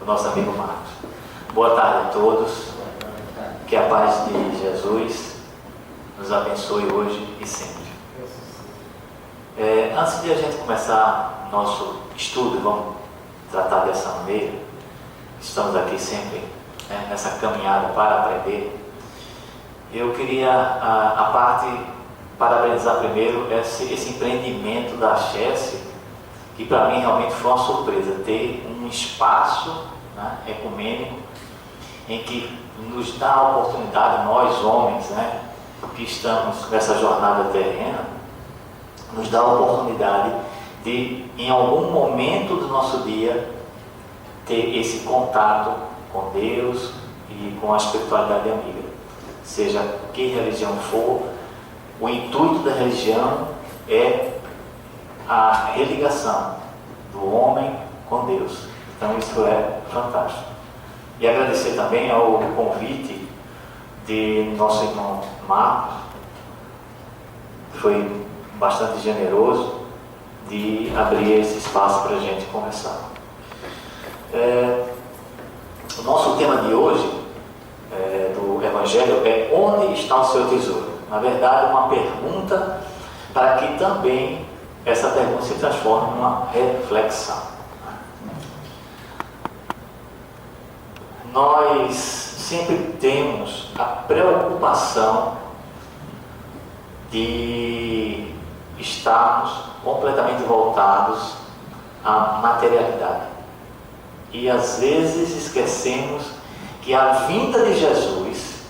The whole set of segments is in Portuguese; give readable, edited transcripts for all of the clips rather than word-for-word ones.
o nosso amigo Marcos. Boa tarde a todos, que a paz de Jesus nos abençoe hoje e sempre. Antes de a gente começar nosso estudo, vamos tratar dessa maneira, estamos aqui sempre nessa caminhada para aprender. Eu queria, a parte, parabenizar primeiro esse empreendimento da Chelsea, que para mim realmente foi uma surpresa, ter um espaço, né, ecumênico, em que nos dá a oportunidade, nós homens, né, que estamos nessa jornada terrena, nos dá a oportunidade de, em algum momento do nosso dia, ter esse contato com Deus e com a espiritualidade amiga. Seja que religião for, o intuito da religião é a religação do homem com Deus. Então isso é fantástico. E agradecer também ao convite de nosso irmão Marcos, que foi bastante generoso de abrir esse espaço para a gente conversar. O nosso tema de hoje do Evangelho é: onde está o seu tesouro? Na verdade, uma pergunta para que também essa pergunta se transforme numa reflexão. Nós sempre temos a preocupação de estarmos completamente voltados à materialidade. E às vezes esquecemos que a vinda de Jesus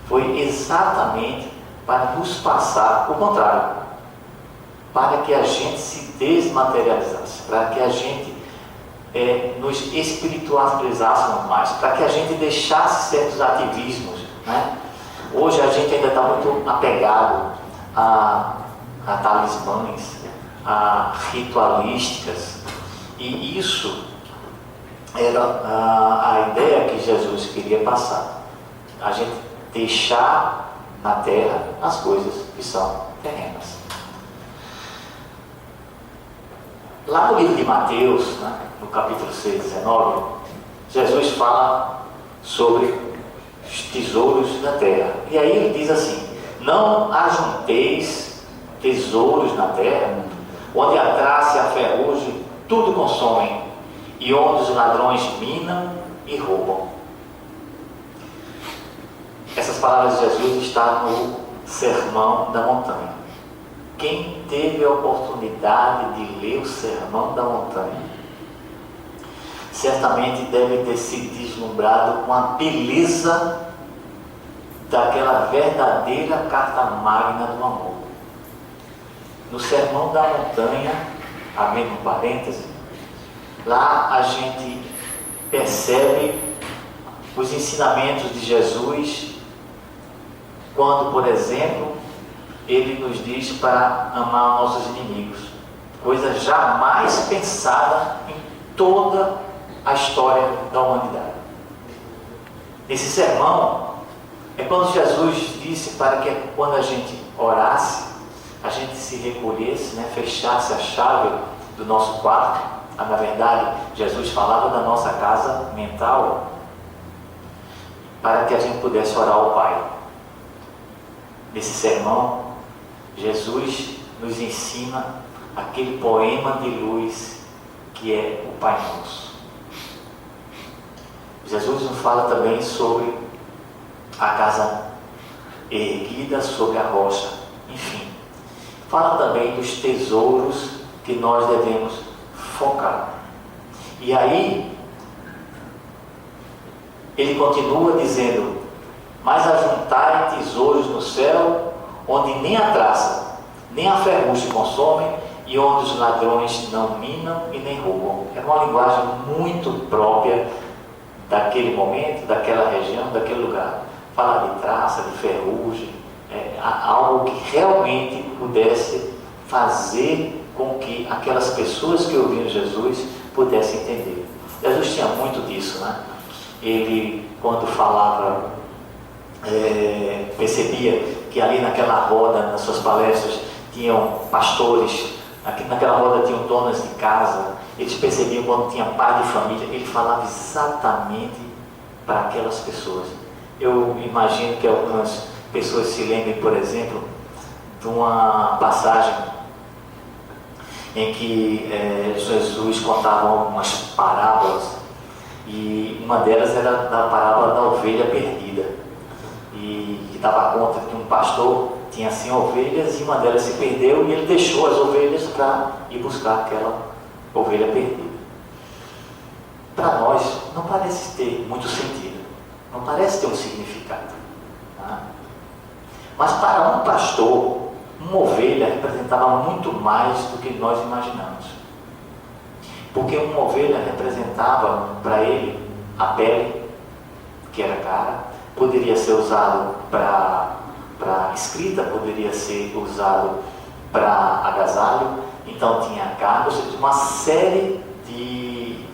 foi exatamente para nos passar o contrário, para que a gente se desmaterializasse, para que a gente nos espiritualizássemos mais, para que a gente deixasse certos ativismos, né? Hoje a gente ainda está muito apegado a talismãs, a ritualísticas, e isso era a ideia que Jesus queria passar: a gente deixar na terra as coisas que são terrenas. Lá no livro de Mateus, né, no capítulo 6, 19, Jesus fala sobre os tesouros da terra. E aí ele diz assim: não ajunteis tesouros na terra, onde a traça e a ferrugem tudo consomem, e onde os ladrões minam e roubam. Essas palavras de Jesus estão no Sermão da Montanha. Quem teve a oportunidade de ler o Sermão da Montanha, certamente deve ter se deslumbrado com a beleza daquela verdadeira carta magna do amor. No Sermão da Montanha, abrindo um parêntese, lá a gente percebe os ensinamentos de Jesus quando, por exemplo, ele nos diz para amar nossos inimigos, coisa jamais pensada em toda a história da humanidade. Esse sermão é quando Jesus disse para que quando a gente orasse, a gente se recolhesse, né, fechasse a chave do nosso quarto. Na verdade, Jesus falava da nossa casa mental, para que a gente pudesse orar ao Pai. Nesse sermão, Jesus nos ensina aquele poema de luz que é o Pai Nosso. Jesus nos fala também sobre a casa erguida sobre a rocha. Enfim, fala também dos tesouros que nós devemos focar. E aí ele continua dizendo: mas ajuntai tesouros no céu, onde nem a traça, nem a ferrugem consomem, e onde os ladrões não minam e nem roubam. É uma linguagem muito própria daquele momento, daquela região, daquele lugar. Falar de traça, de ferrugem, algo que realmente pudesse fazer com que aquelas pessoas que ouviram Jesus pudessem entender. Jesus tinha muito disso, né? Ele, quando falava, percebia que ali naquela roda, nas suas palestras, tinham pastores, aqui naquela roda tinham donas de casa, eles percebiam quando tinha pai de família, ele falava exatamente para aquelas pessoas. Eu imagino que algumas pessoas se lembrem, por exemplo, de uma passagem em que Jesus contava algumas parábolas, e uma delas era da parábola da ovelha perdida, e que dava conta que um pastor tinha 100 ovelhas e uma delas se perdeu, e ele deixou as ovelhas para ir buscar aquela ovelha perdida. Para nós não parece ter muito sentido, não parece ter um significado, tá? Mas para um pastor, uma ovelha representava muito mais do que nós imaginamos, porque uma ovelha representava para ele a pele, que era cara, poderia ser usado para escrita, poderia ser usado para agasalho, então tinha carne, ou seja, uma série de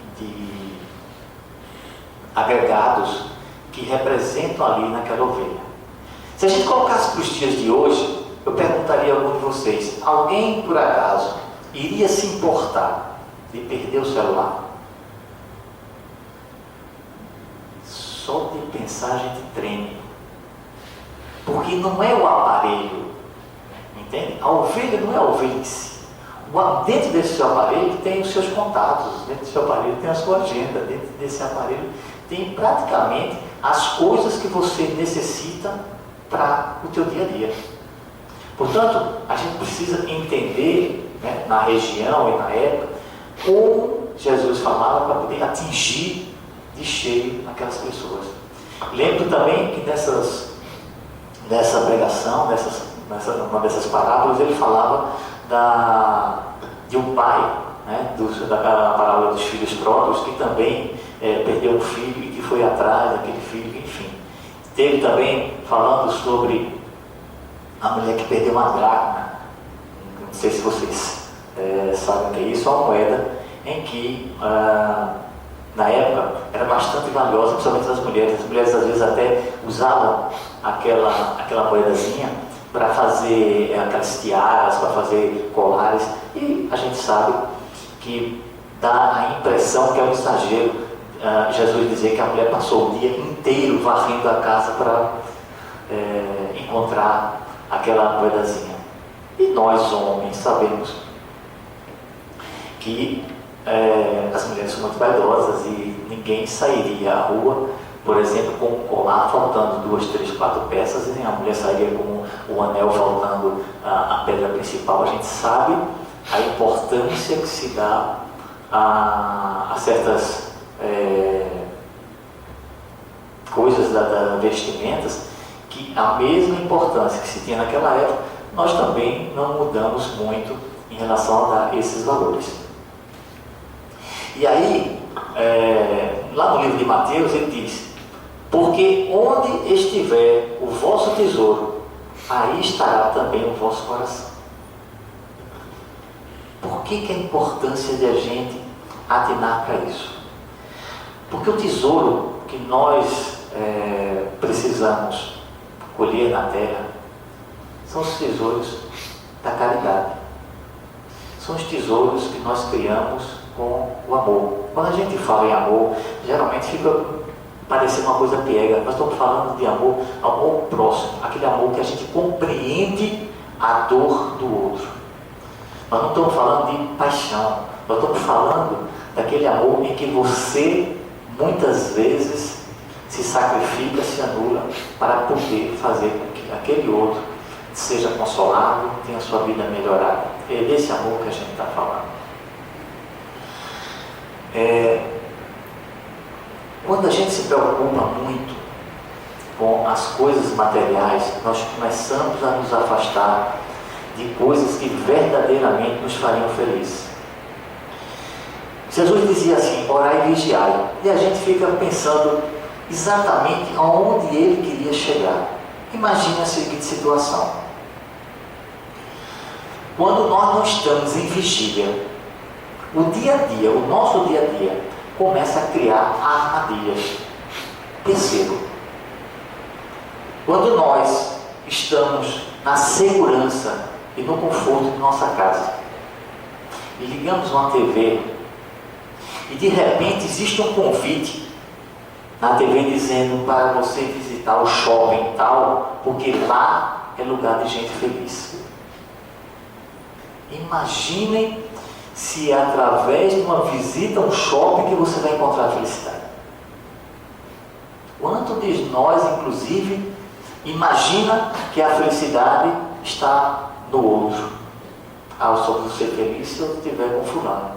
agregados que representam ali naquela ovelha. Se a gente colocasse para os dias de hoje, eu perguntaria a algum de vocês: alguém por acaso iria se importar de perder o celular? Só de pensar a gente treme, porque não é o aparelho, entende? A ovelha não é a ovelha em si. Dentro desse seu aparelho tem os seus contatos, dentro do seu aparelho tem a sua agenda, dentro desse aparelho tem praticamente as coisas que você necessita para o teu dia a dia. Portanto, a gente precisa entender, né, na região e na época, como Jesus falava para poder atingir de cheio aquelas pessoas. Lembro também que nessa pregação, uma dessas parábolas, ele falava de um pai, né, da parábola dos filhos pródigos, que também perdeu um filho e que foi atrás daquele filho, enfim. Teve também falando sobre a mulher que perdeu uma dracma. Não sei se vocês sabem o que é isso. É uma moeda em que na época era bastante valiosa, principalmente das mulheres. As mulheres às vezes até usavam aquela moedazinha para fazer aquelas tiaras, para fazer colares, e a gente sabe que dá a impressão que é um exagero Jesus dizer que a mulher passou o dia inteiro varrendo a casa para encontrar aquela moedazinha. E nós homens sabemos que as mulheres são muito vaidosas e ninguém sairia à rua, por exemplo, com um colar faltando 2, 3, 4 peças, e a mulher sairia com o anel faltando a pedra principal. A gente sabe a importância que se dá a certas coisas das vestimentas, que a mesma importância que se tinha naquela época, nós também não mudamos muito em relação a esses valores. E aí, lá no livro de Mateus, ele diz: porque onde estiver o vosso tesouro, aí estará também o vosso coração. Por que a importância de a gente atinar para isso? Porque o tesouro que nós precisamos colher na terra são os tesouros da caridade. São os tesouros que nós criamos com o amor. Quando a gente fala em amor, geralmente fica parecendo uma coisa piega. Nós estamos falando de amor próximo, aquele amor que a gente compreende a dor do outro. Nós não estamos falando de paixão, nós estamos falando daquele amor em que você muitas vezes se sacrifica, se anula para poder fazer com que aquele outro seja consolado, tenha a sua vida melhorada. É desse amor que a gente está falando. Quando a gente se preocupa muito com as coisas materiais, nós começamos a nos afastar de coisas que verdadeiramente nos fariam felizes. Jesus dizia assim: orai e vigiai, e a gente fica pensando exatamente aonde ele queria chegar. Imagine a seguinte situação: quando nós não estamos em vigília, o dia a dia, o nosso dia a dia, começa a criar armadilhas. Perceba, quando nós estamos na segurança e no conforto de nossa casa e ligamos uma TV e de repente existe um convite na TV dizendo para você visitar o shopping tal, porque lá é lugar de gente feliz. Imaginem se é através de uma visita a um shopping que você vai encontrar a felicidade. Quanto de nós, inclusive, imagina que a felicidade está no outro? Eu só vou ser feliz se eu estiver com fulano.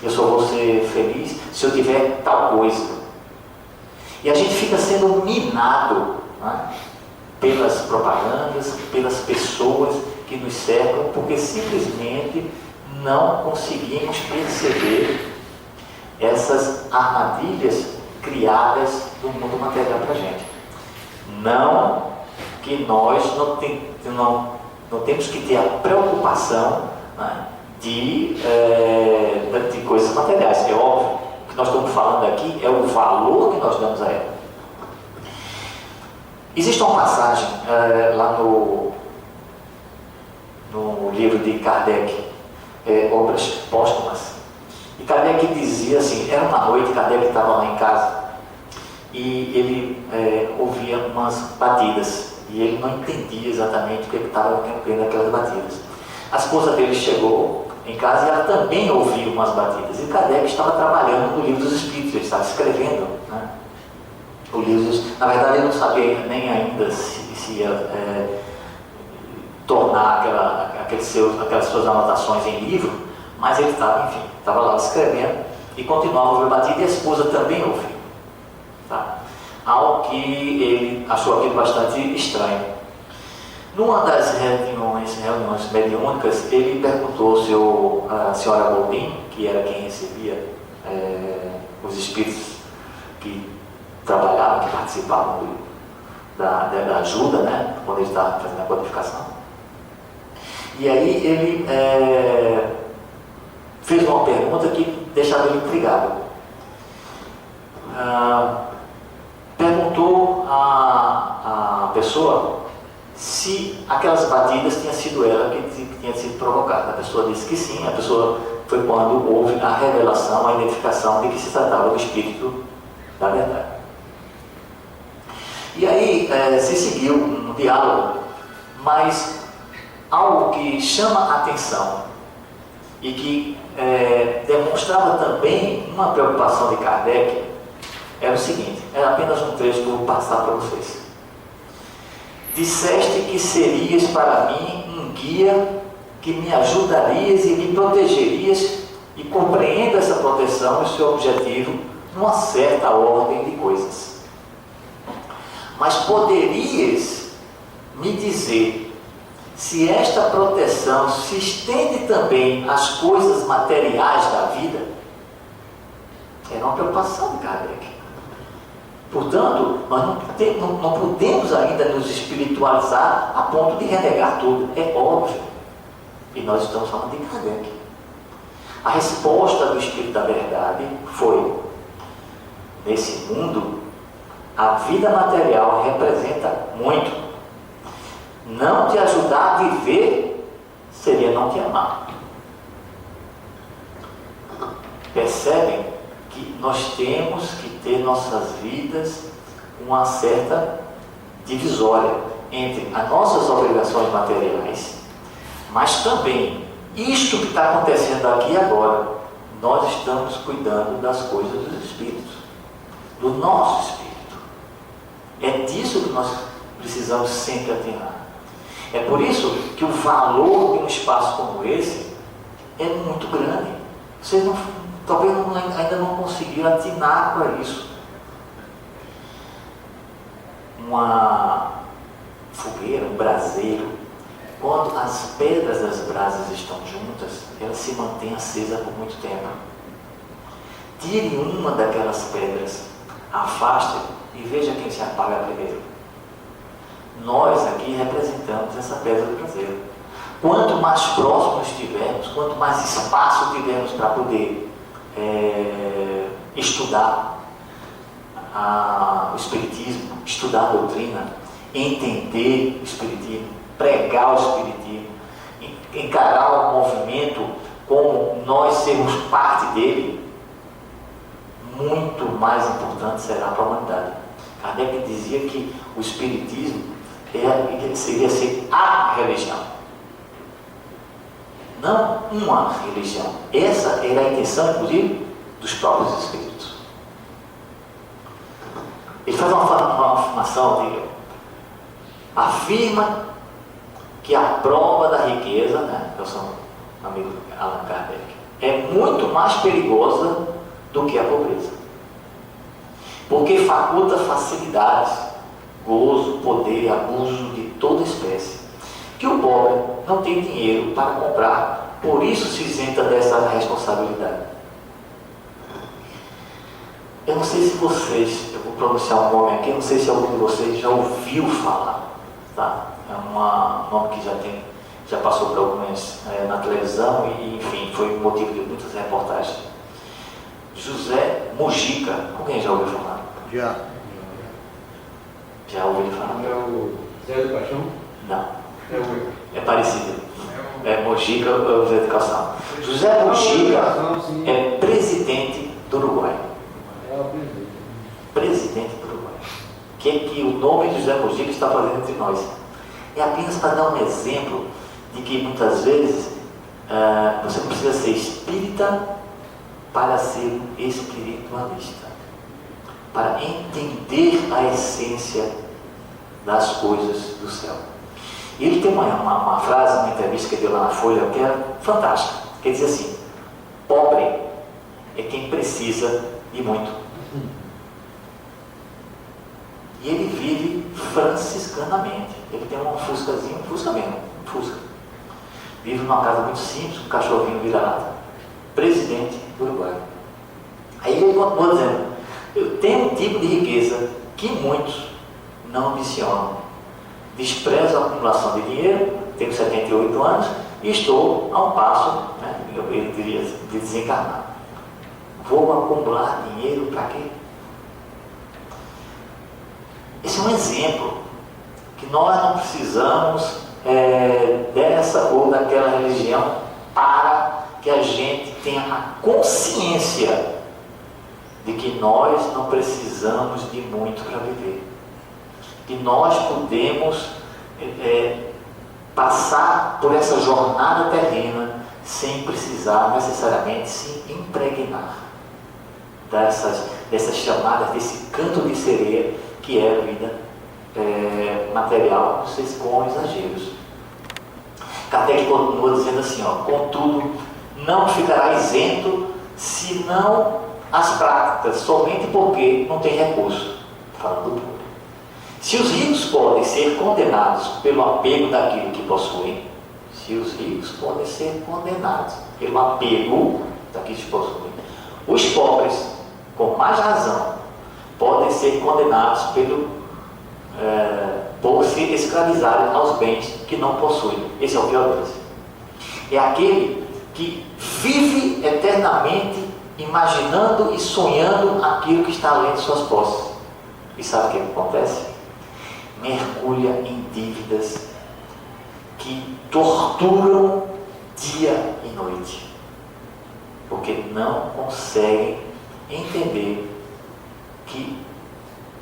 Eu só vou ser feliz se eu tiver tal coisa. E a gente fica sendo minado, né, pelas propagandas, pelas pessoas que nos cercam, porque simplesmente não conseguimos perceber essas armadilhas criadas do mundo material para a gente. Não que nós não temos que ter a preocupação, né, de coisas materiais. É óbvio, o que nós estamos falando aqui é o valor que nós damos a ela. Existe uma passagem lá no livro de Kardec, Obras Póstumas, e Kardec dizia assim, era uma noite, Kardec estava lá em casa, e ele ouvia umas batidas, e ele não entendia exatamente o que estava ocorrendo aquelas batidas. A esposa dele chegou em casa e ela também ouviu umas batidas, e Kardec estava trabalhando no Livro dos Espíritos, ele estava escrevendo, né, o livro. Na verdade ele não sabia nem ainda se ia tornar aquelas suas anotações em livro, mas ele estava lá escrevendo e continuava a ouvir batida, e a esposa também ouviu. Tá? Algo que ele achou aquilo bastante estranho. Numa das reuniões mediúnicas, ele perguntou à senhora Bobin, que era quem recebia os espíritos que trabalhavam, que participavam da ajuda, né, quando ele estava fazendo a codificação. E aí ele fez uma pergunta que deixava ele intrigado. Perguntou à pessoa se aquelas batidas tinham sido ela que tinha sido provocada. A pessoa disse que sim. A pessoa foi quando houve a revelação, a identificação de que se tratava do espírito da verdade. E aí se seguiu um diálogo, mas algo que chama a atenção e que demonstrava também uma preocupação de Kardec era o seguinte, era apenas um trecho que eu vou passar para vocês. Disseste que serias para mim um guia, que me ajudarias e me protegerias, e compreendo essa proteção e seu objetivo numa certa ordem de coisas. Mas poderias me dizer se esta proteção se estende também às coisas materiais da vida? Era uma preocupação de Kardec. Portanto, nós não podemos ainda nos espiritualizar a ponto de renegar tudo. É óbvio. E nós estamos falando de Kardec. A resposta do Espírito da Verdade foi: nesse mundo, a vida material representa muito. Não te ajudar a viver seria não te amar. Percebem que nós temos que ter nossas vidas uma certa divisória entre as nossas obrigações materiais, mas também isto que está acontecendo aqui e agora. Nós estamos cuidando das coisas dos espíritos, do nosso espírito. É disso que nós precisamos sempre atinar. É por isso que o valor de um espaço como esse é muito grande. Vocês talvez ainda não conseguiram atinar para isso. Uma fogueira, um braseiro, quando as pedras das brasas estão juntas, ela se mantém acesa por muito tempo. Tire uma daquelas pedras, afaste e veja quem se apaga primeiro. Nós aqui representamos essa pedra do braseiro. Quanto mais próximos estivermos, quanto mais espaço tivermos para poder estudar o Espiritismo, estudar a doutrina, entender o Espiritismo, pregar o Espiritismo, encarar o movimento como nós sermos parte dele, muito mais importante será para a humanidade. Kardec dizia que o Espiritismo seria ser a religião, não uma religião. Essa era a intenção, inclusive, dos próprios Espíritos. Ele faz uma afirmação, afirma que a prova da riqueza, né, eu sou um amigo Allan Kardec, é muito mais perigosa do que a pobreza, porque faculta facilidades, gozo, poder, abuso de toda espécie, que o pobre não tem dinheiro para comprar, por isso se isenta dessa responsabilidade. Eu não sei se vocês, eu vou pronunciar um nome aqui, eu não sei se algum de vocês já ouviu falar, tá? É um nome que já passou por algumas na televisão e, enfim, foi motivo de muitas reportagens. José Mujica, alguém já ouviu falar? Já. Já ouviu falar? Não é o Zé do Paixão? Não. É o... É parecido. É Mujica ou José de Calção. José Mujica é presidente do Uruguai. É o presidente. Presidente do Uruguai. O que é que o nome de José Mujica está fazendo entre nós? É apenas para dar um exemplo de que muitas vezes você não precisa ser espírita para ser um espiritualista, para entender a essência das coisas do céu. E ele tem uma frase, uma entrevista que ele deu lá na Folha, que é fantástica, que ele diz assim: pobre é quem precisa de muito. E ele vive franciscanamente. Ele tem um Fuscazinho, um Fusca mesmo, um Fusca. Vive numa casa muito simples, um cachorrinho vira-lata. Presidente do Uruguai. Aí ele continua dizendo: eu tenho um tipo de riqueza que muitos não ambicionam. Desprezo a acumulação de dinheiro, tenho 78 anos e estou a um passo, né, ele diria, de desencarnar. Vou acumular dinheiro para quê? Esse é um exemplo que nós não precisamos dessa ou daquela religião para que a gente tenha a consciência de que nós não precisamos de muito para viver. Que nós podemos passar por essa jornada terrena sem precisar necessariamente se impregnar dessas chamadas, desse canto de sereia que é a vida material, não sei se com exageros. Kardec continua dizendo assim, contudo, não ficará isento senão as práticas, somente porque não tem recurso. Falando do pobre. Se os ricos podem ser condenados pelo apego daquilo que possuem, os pobres, com mais razão, podem ser condenados por se escravizarem aos bens que não possuem. Esse é o pior deles. É aquele que vive eternamente imaginando e sonhando aquilo que está além de suas posses. E sabe o que acontece? Mergulha em dívidas que torturam dia e noite, porque não conseguem entender que,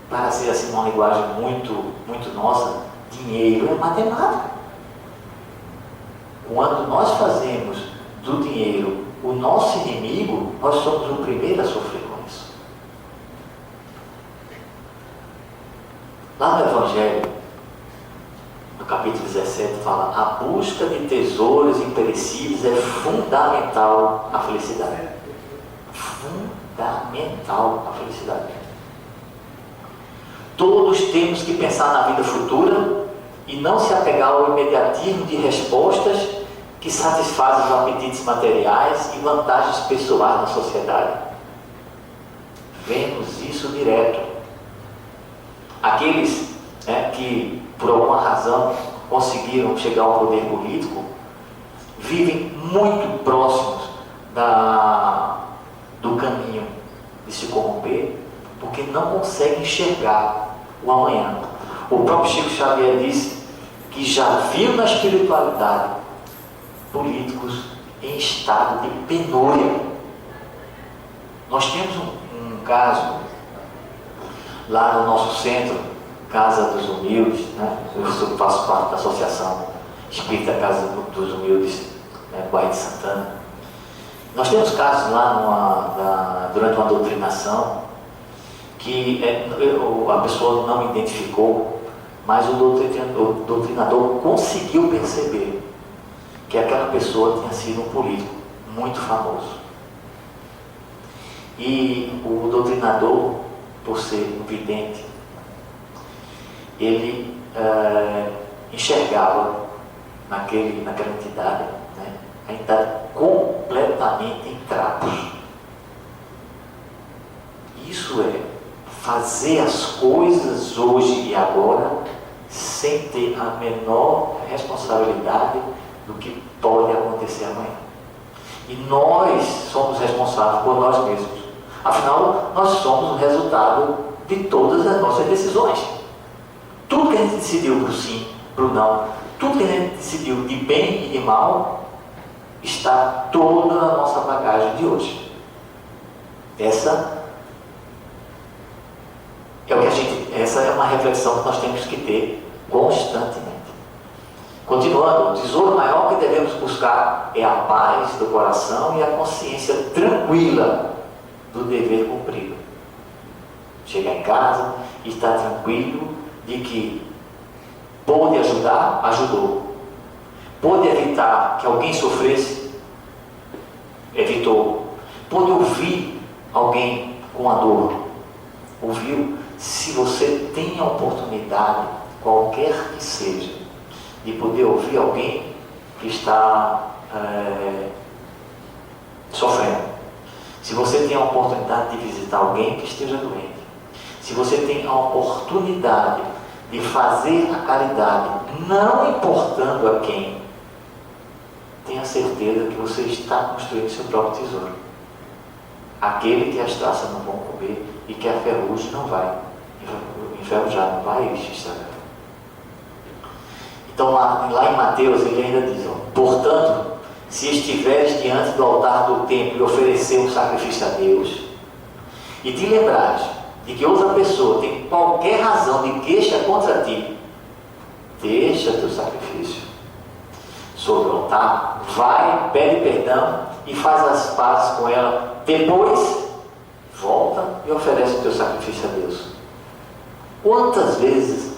para ser assim uma linguagem muito nossa, dinheiro é matemática. Quando nós fazemos do dinheiro o nosso inimigo, nós somos o primeiro a sofrer com isso. Lá no Evangelho, no capítulo 17, fala: a busca de tesouros imperecíveis é fundamental à felicidade. Fundamental à felicidade. Todos temos que pensar na vida futura e não se apegar ao imediatismo de respostas que satisfazem os apetites materiais e vantagens pessoais na sociedade. Vemos isso direto. Aqueles que, por alguma razão, conseguiram chegar ao poder político, vivem muito próximos do caminho de se corromper, porque não conseguem enxergar o amanhã. O próprio Chico Xavier disse que já viu na espiritualidade políticos em estado de penúria. Nós temos caso lá no nosso centro, Casa dos Humildes, né? Eu faço parte da Associação Espírita Casa dos Humildes, Baía de Santana. Nós temos casos lá durante uma doutrinação que a pessoa não identificou, mas o doutrinador conseguiu perceber que aquela pessoa tinha sido um político muito famoso. E o doutrinador, por ser um vidente, ele enxergava naquela entidade, né, a entidade completamente em trapos. Isso é fazer as coisas hoje e agora sem ter a menor responsabilidade do que pode acontecer amanhã. E nós somos responsáveis por nós mesmos. Afinal, nós somos o resultado de todas as nossas decisões. Tudo que a gente decidiu para o sim, para o não, tudo que a gente decidiu de bem e de mal, está toda na nossa bagagem de hoje. Essa é uma reflexão que nós temos que ter constantemente. Continuando, o tesouro maior que devemos buscar é a paz do coração e a consciência tranquila do dever cumprido. Chegar em casa e estar tranquilo de que pôde ajudar, ajudou. Pôde evitar que alguém sofresse, evitou. Pôde ouvir alguém com a dor, ouviu. Se você tem a oportunidade, qualquer que seja, de poder ouvir alguém que está sofrendo, se você tem a oportunidade de visitar alguém que esteja doente, se você tem a oportunidade de fazer a caridade, não importando a quem, tenha certeza que você está construindo seu próprio tesouro. Aquele que as traças não vão comer e que a ferrugem não vai enferrujar, não vai estragar. Então lá em Mateus ele ainda diz, portanto, se estiveres diante do altar do templo e oferecer um sacrifício a Deus, e te lembrares de que outra pessoa tem qualquer razão de queixa contra ti, deixa teu sacrifício sobre o altar, vai, pede perdão e faz as pazes com ela, depois volta e oferece o teu sacrifício a Deus. Quantas vezes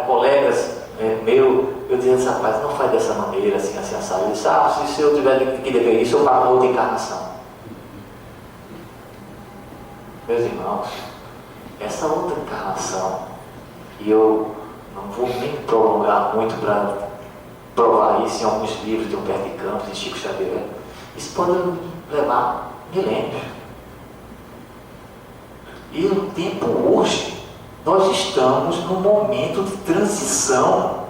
colegas eu dizia assim, rapaz, não faz dessa maneira, assim, assado. Ele disse, se eu tiver que dever isso, eu pago outra encarnação. Meus irmãos, essa outra encarnação, e eu não vou nem prolongar muito para provar isso em alguns livros de Humberto de Campos, de Chico Xavier, isso pode levar milênios. E o tempo hoje, nós estamos num momento de transição.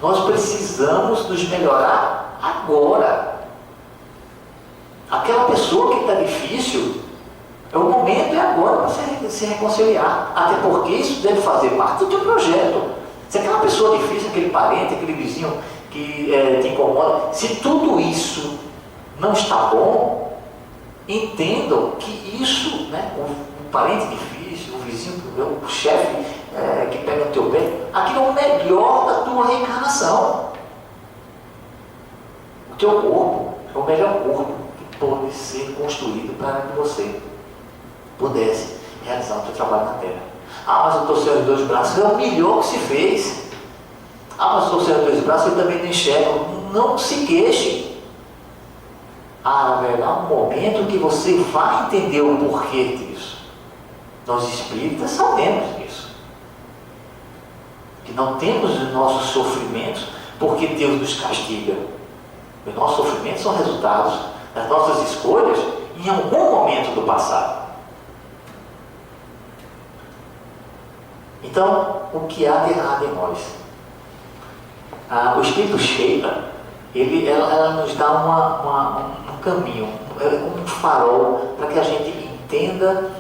Nós precisamos nos melhorar agora. Aquela pessoa que está difícil, o momento é agora para você se reconciliar. Até porque isso deve fazer parte do teu projeto. Se aquela pessoa difícil, aquele parente, aquele vizinho que te incomoda, se tudo isso não está bom, entendam que isso, né, um parente difícil, um vizinho, o chefe que pega o teu pé, aquilo é o melhor da tua reencarnação. O teu corpo é o melhor corpo que pode ser construído para que você pudesse realizar o teu trabalho na Terra. Mas eu estou sem os dois braços, é o melhor que se fez. Mas eu estou sem os dois braços, eu também não enxergo. Não se queixe. Haverá um momento que você vai entender o porquê disso. Nós espíritas sabemos disso. Que não temos os nossos sofrimentos porque Deus nos castiga. Os nossos sofrimentos são resultados das nossas escolhas em algum momento do passado. Então, o que há de errado em nós? O Espírito Sheila, ela nos dá um caminho, um farol, para que a gente entenda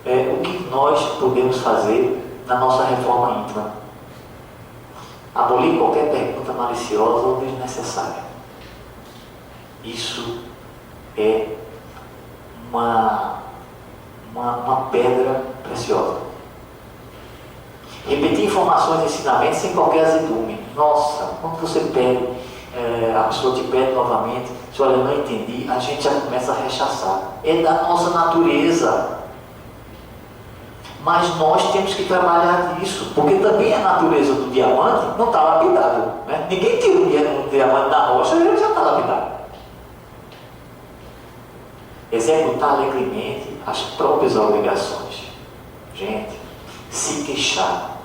o que nós podemos fazer na nossa reforma íntima. Abolir qualquer pergunta maliciosa ou desnecessária. Isso é uma uma pedra preciosa. Repetir informações e ensinamentos sem qualquer azedume. Nossa, quando você pede, a pessoa te pede novamente, se olha, não entendi, a gente já começa a rechaçar. É da nossa natureza. Mas nós temos que trabalhar nisso, porque também a natureza do diamante não está lapidado. Né? Ninguém tira um diamante da rocha e ele já está lapidado. Executar alegremente as próprias obrigações. Gente, se queixar,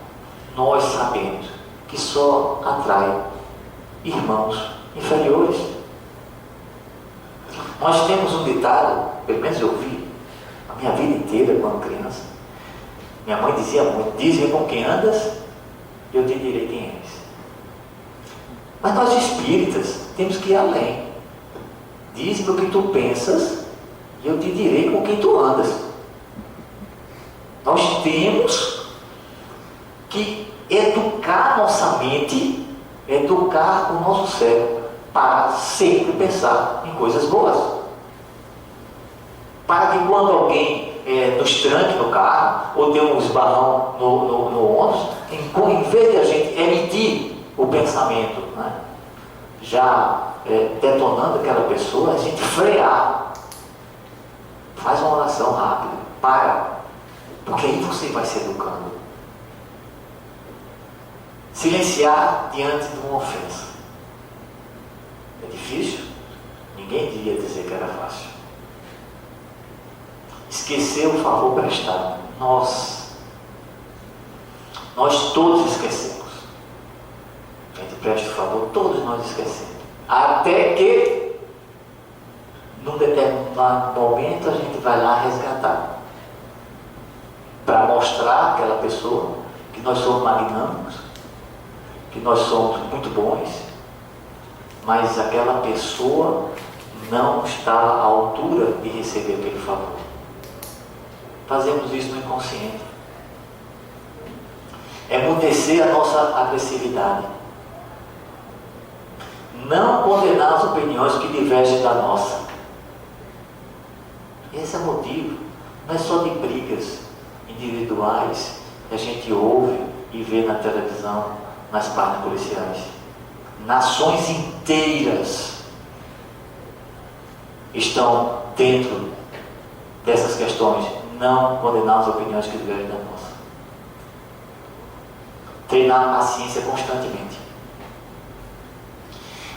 nós sabemos que só atrai irmãos inferiores. Nós temos um ditado, pelo menos eu ouvi a minha vida inteira quando criança. Minha mãe dizia muito: diz-me com quem andas, eu te direi quem és. Mas nós espíritas temos que ir além. Diz-me o que tu pensas e eu te direi com quem tu andas. Nós temos que educar nossa mente, educar o nosso cérebro para sempre pensar em coisas boas. Para que quando alguém nos tranque no carro, ou dê um esbarrão no ônibus, em vez de a gente emitir o pensamento, né, já detonando aquela pessoa, a gente frear. Faz uma oração rápida, para, porque aí você vai se educando. Silenciar diante de uma ofensa. É difícil? Ninguém iria dizer que era fácil. Esquecer o favor prestado. Nós todos esquecemos. A gente presta o favor, todos nós esquecemos. Até que, num determinado momento, a gente vai lá resgatar. Para mostrar àquela pessoa que nós somos magnânicos, que nós somos muito bons, mas aquela pessoa não está à altura de receber aquele favor. Fazemos isso no inconsciente. Emudecer a nossa agressividade. Não condenar as opiniões que divergem da nossa. Esse é o motivo. Não é só de brigas individuais que a gente ouve e vê na televisão, nas páginas policiais. Nações inteiras estão dentro dessas questões. Não condenar as opiniões que divergem da nossa. Treinar a paciência constantemente.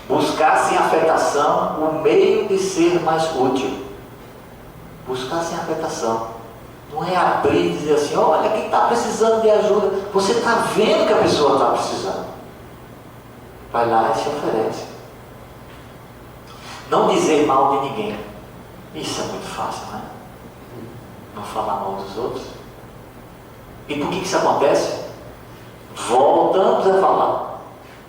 Buscar sem afetação o meio de ser mais útil. Buscar sem afetação. Não é abrir e dizer assim: olha, quem está precisando de ajuda. Você está vendo que a pessoa está precisando. Vai lá e se oferece. Não dizer mal de ninguém. Isso é muito fácil, não é? Não falar mal dos outros. E por que isso acontece? Voltamos a falar.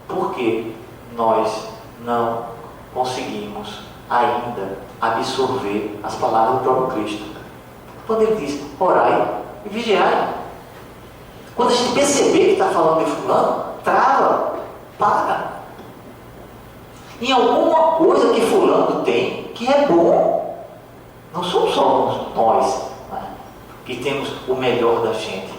Porque nós não conseguimos ainda absorver as palavras do próprio Cristo. Quando ele diz: orai e vigiai. Quando a gente perceber que está falando de fulano, trava, para. Em alguma coisa que fulano tem que é bom. Não somos só nós, né, que temos o melhor da gente.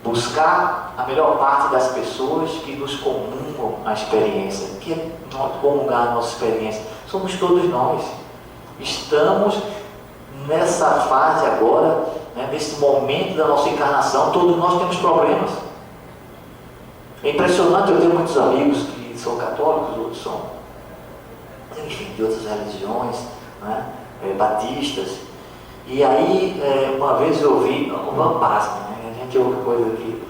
Buscar a melhor parte das pessoas que nos comungam a experiência, que é comungar a nossa experiência. Somos todos nós. Estamos nessa fase agora, né, nesse momento da nossa encarnação, todos nós temos problemas. É impressionante, eu tenho muitos amigos que são católicos, outros são, enfim, de outras religiões, né, batistas. E aí, uma vez eu ouvi, não pasme, né, a gente ouve coisa aqui,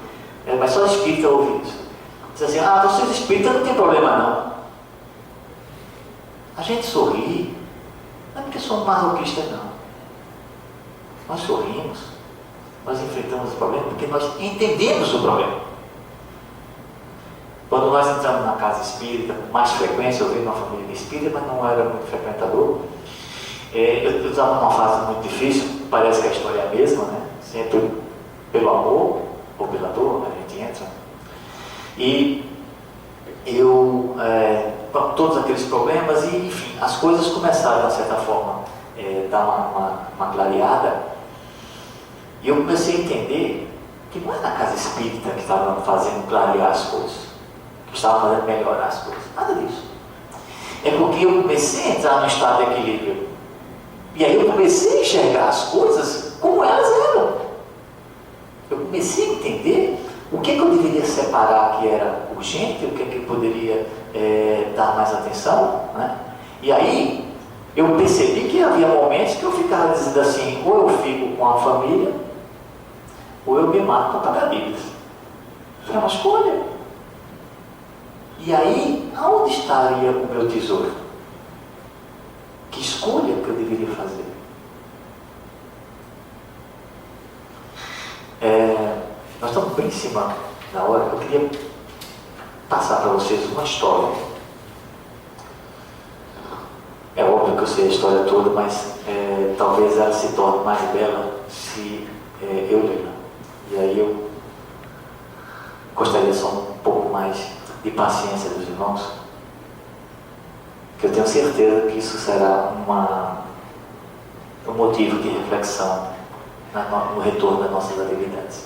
mas só espírita ouve isso. Diz assim: vocês espíritas não tem problema não. A gente sorri, não é porque somos masoquistas não. Nós sorrimos, nós enfrentamos o problema porque nós entendemos o problema. Quando nós entramos na casa espírita, com mais frequência, eu venho de uma família espírita, mas não era muito frequentador. Eu estava numa fase muito difícil, parece que a história é a mesma, né? Sempre pelo amor ou pela dor, a gente entra. E eu, com todos aqueles problemas, e enfim, as coisas começaram, de certa forma, dar uma clareada, e eu comecei a entender que não é na casa espírita que estava fazendo clarear as coisas, que estava fazendo melhorar as coisas, nada disso. É porque eu comecei a entrar num estado de equilíbrio, e aí eu comecei a enxergar as coisas como elas eram. Eu comecei a entender o que eu deveria separar que era urgente, o que eu poderia dar mais atenção, né? E aí eu percebi que havia momentos que eu ficava dizendo assim, ou eu fico com a família, ou eu me mato para pagar dívidas. Foi uma escolha. E aí, aonde estaria o meu tesouro? Que escolha que eu deveria fazer? Nós estamos bem em cima da hora. Eu queria passar para vocês uma história. É óbvio que eu sei a história toda, mas talvez ela se torne mais bela se eu ler. E aí eu gostaria só um pouco mais de paciência dos irmãos, que eu tenho certeza que isso será um motivo de reflexão no retorno das nossas atividades.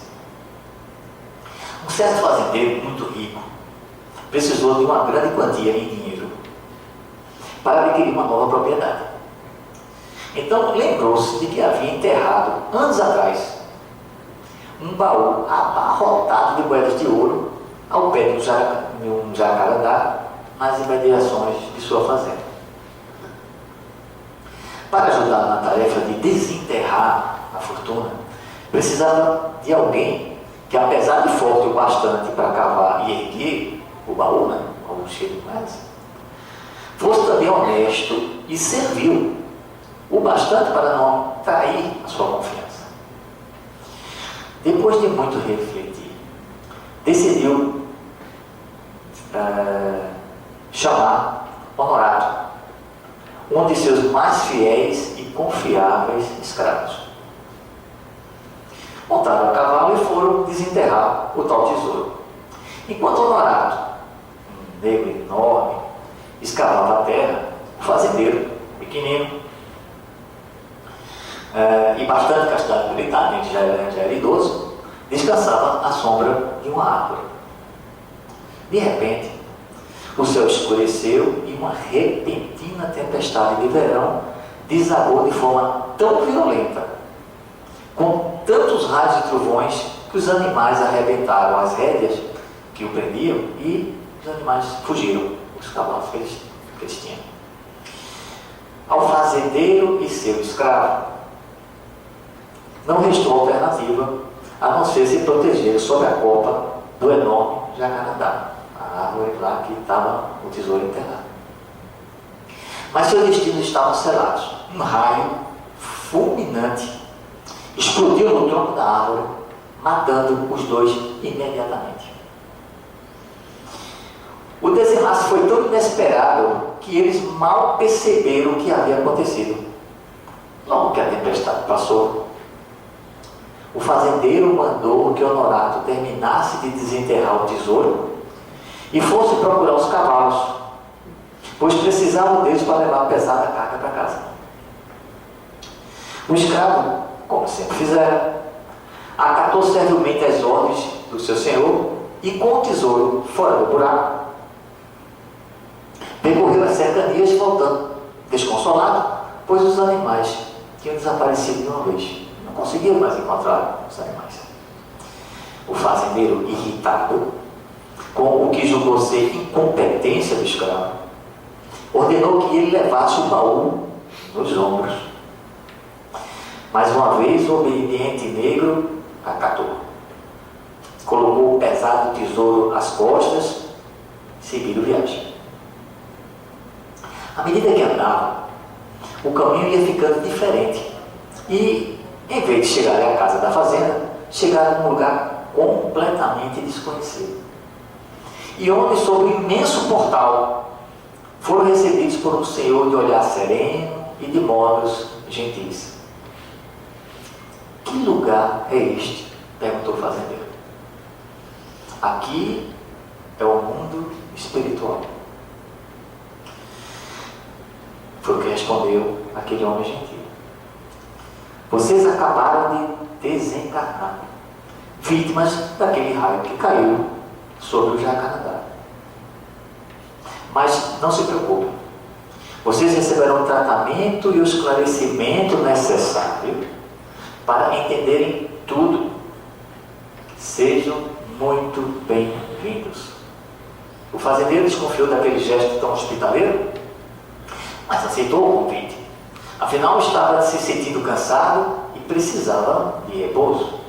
Um certo fazendeiro muito rico precisou de uma grande quantia em dinheiro para adquirir uma nova propriedade. Então lembrou-se de que havia enterrado, anos atrás, um baú abarrotado de moedas de ouro ao pé de um jacarandá nas imediações de sua fazenda. Para ajudar na tarefa de desenterrar a fortuna, precisava de alguém que, apesar de forte o bastante para cavar e erguer o baú, né, o baú cheio de moedas, fosse também honesto e servil o bastante para não trair a sua confiança. Depois de muito refletir, decidiu chamar Honorato, um de seus mais fiéis e confiáveis escravos. Montaram a cavalo e foram desenterrar o tal tesouro. Enquanto Honorato, um negro enorme, escavava a terra, o fazendeiro, pequenino, e bastante castigado militar, ele já era idoso, descansava à sombra de uma árvore. De repente, o céu escureceu e uma repentina tempestade de verão desabou de forma tão violenta, com tantos raios e trovões, que os animais arrebentaram as rédeas que o prendiam e os animais fugiram, os cavalos que eles tinham. Ao fazendeiro e seu escravo, não restou alternativa a não ser se proteger sob a copa do enorme jacarandá, a árvore lá que estava o tesouro enterrado. Mas seus destinos estavam selados. Um raio fulminante explodiu no tronco da árvore, matando os dois imediatamente. O desenlace foi tão inesperado que eles mal perceberam o que havia acontecido. Logo que a tempestade passou, o fazendeiro mandou que Honorato terminasse de desenterrar o tesouro e fosse procurar os cavalos, pois precisavam deles para levar a pesada carga para casa. O escravo, como sempre fizeram, acatou servilmente as ordens do seu senhor e, com o tesouro fora do buraco, percorreu as cercanias voltando, desconsolado, pois os animais tinham desaparecido de uma vez. Não conseguiam mais encontrar os animais. O fazendeiro, irritado com o que julgou ser incompetência do escravo, ordenou que ele levasse o baú nos ombros. Mais uma vez, o obediente negro acatou. Colocou o pesado tesouro às costas e seguiu viagem. À medida que andava, o caminho ia ficando diferente. E, em vez de chegar à casa da fazenda, chegaram num lugar completamente desconhecido. E onde, sob um imenso portal, foram recebidos por um senhor de olhar sereno e de modos gentis. Que lugar é este? Perguntou o fazendeiro. Aqui é o mundo espiritual. Foi o que respondeu aquele homem gentil. Vocês acabaram de desencarnar, vítimas daquele raio que caiu sobre o Jacarandá. Mas não se preocupem, vocês receberão o tratamento e o esclarecimento necessário para entenderem tudo. Sejam muito bem-vindos. O fazendeiro desconfiou daquele gesto tão hospitaleiro, mas aceitou o convite. Afinal, estava se sentindo cansado e precisava de repouso.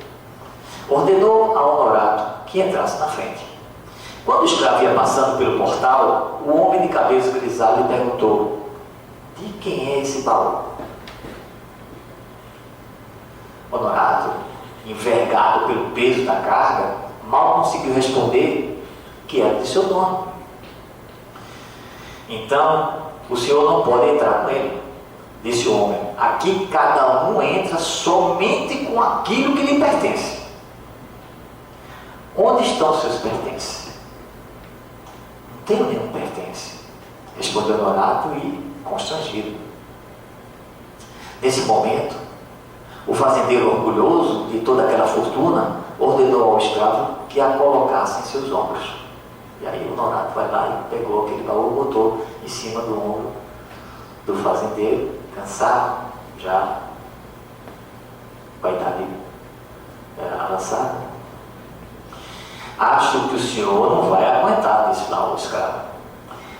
Ordenou a Honorato que entrasse na frente. Quando o escravo ia passando pelo portal, o homem de cabeça grisalho lhe perguntou: de quem é esse baú? Honorato, envergado pelo peso da carga, mal conseguiu responder que era de seu dono. Então, o senhor não pode entrar com ele, disse o homem. Aqui cada um entra somente com aquilo que lhe pertence. Onde estão seus pertences? Não tenho nenhum pertence, respondeu Honorato e constrangido. Nesse momento, o fazendeiro, orgulhoso de toda aquela fortuna, ordenou ao escravo que a colocasse em seus ombros. E aí o Honorato vai lá e pegou aquele baú e botou em cima do ombro do fazendeiro, cansado, já com a idade avançada. Acho que o senhor não vai aguentar, disse lá o escravo.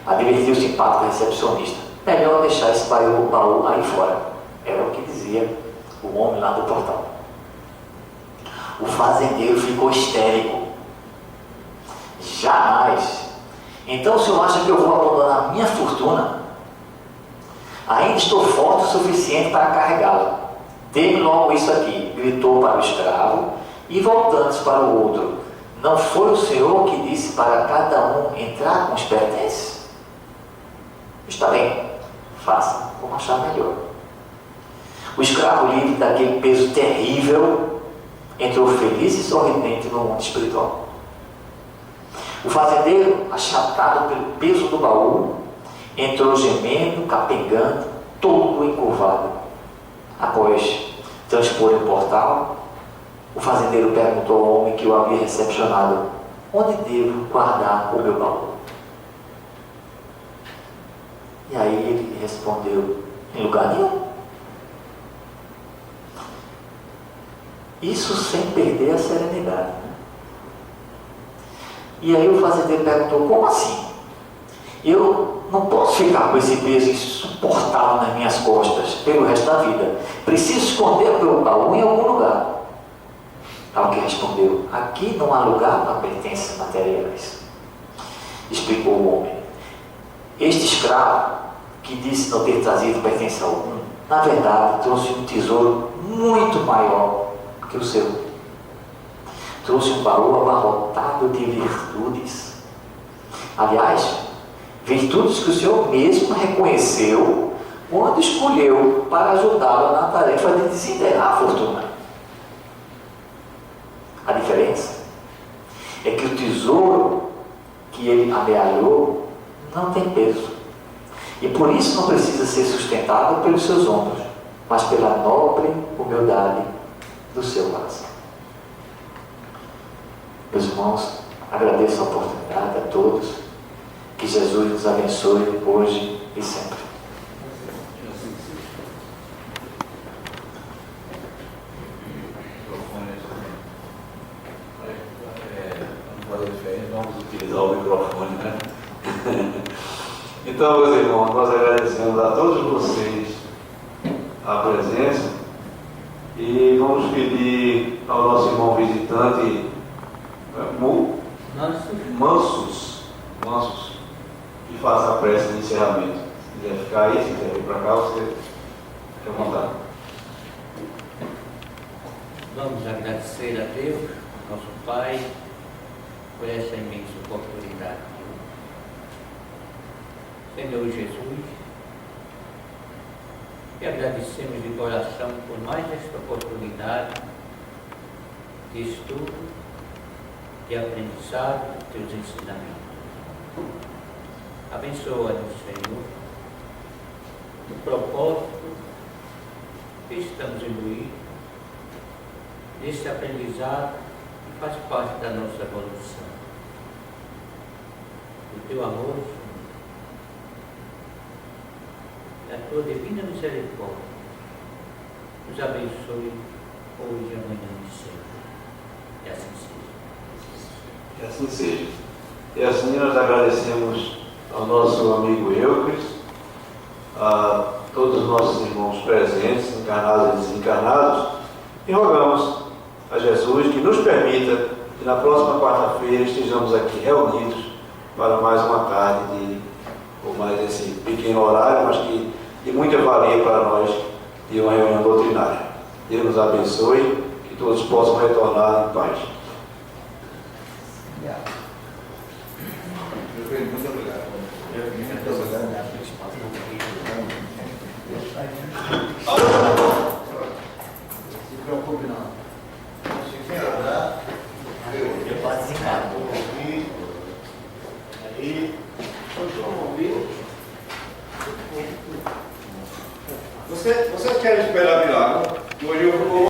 Advertiu o simpático recepcionista: melhor deixar esse baú aí fora. Era o que dizia o homem lá do portal. O fazendeiro ficou histérico. Jamais! Então o senhor acha que eu vou abandonar minha fortuna? Ainda estou forte o suficiente para carregá-la. Dê-me logo isso aqui, gritou para o escravo, e voltando-se para o outro: não foi o senhor que disse para cada um entrar com os pertences? Está bem, faça como achar melhor. O escravo, livre daquele peso terrível, entrou feliz e sorridente no mundo espiritual. O fazendeiro, achatado pelo peso do baú, entrou gemendo, capengando, todo encurvado. Após transpor o portal, o fazendeiro perguntou ao homem que o havia recepcionado: onde devo guardar o meu baú? E aí ele respondeu: em lugar nenhum. Isso sem perder a serenidade, né? E aí o fazendeiro perguntou: como assim? Eu não posso ficar com esse peso insuportável nas minhas costas pelo resto da vida. Preciso esconder o meu baú em algum lugar. Ao que respondeu: aqui não há lugar para pertences materiais. Explicou o homem: este escravo, que disse não ter trazido pertence algum, na verdade trouxe um tesouro muito maior que o seu. Trouxe um baú abarrotado de virtudes. Aliás, virtudes que o senhor mesmo reconheceu quando escolheu para ajudá-lo na tarefa de desenterrar a fortuna. A diferença é que o tesouro que ele amealhou não tem peso, e por isso não precisa ser sustentado pelos seus ombros, mas pela nobre humildade do seu coração. Meus irmãos, agradeço a oportunidade a todos. Que Jesus nos abençoe hoje e sempre. Vamos fazer diferente, vamos utilizar o microfone, né? Então, meus irmãos, nós agradecemos a todos vocês a presença e vamos pedir ao nosso irmão visitante Mansos, que faça a prece de encerramento. Se quiser ficar aí, se quiser vir para cá, você fica à vontade. Vamos agradecer a Deus, nosso Pai, por essa imensa oportunidade. Senhor Jesus, e agradecemos de coração por mais esta oportunidade de estudo, de aprendizado dos teus ensinamentos. Abençoa-nos, Senhor, no propósito estamos imbuídos nesse aprendizado que faz parte da nossa evolução. O teu amor, e a tua divina misericórdia nos abençoe hoje e amanhã e sempre. E assim seja. Que assim seja. E assim nós agradecemos ao nosso amigo Eucris, a todos os nossos irmãos presentes, encarnados e desencarnados, e rogamos a Jesus que nos permita que na próxima quarta-feira estejamos aqui reunidos para mais uma tarde, ou mais esse pequeno horário, mas que de muita valia para nós, de uma reunião doutrinária. Deus nos abençoe, que todos possam retornar em paz. Muito obrigado. Muito obrigado. Se preocupe não. Eu posso desencarnar. Aí, vocês querem esperar milagre? Hoje eu vou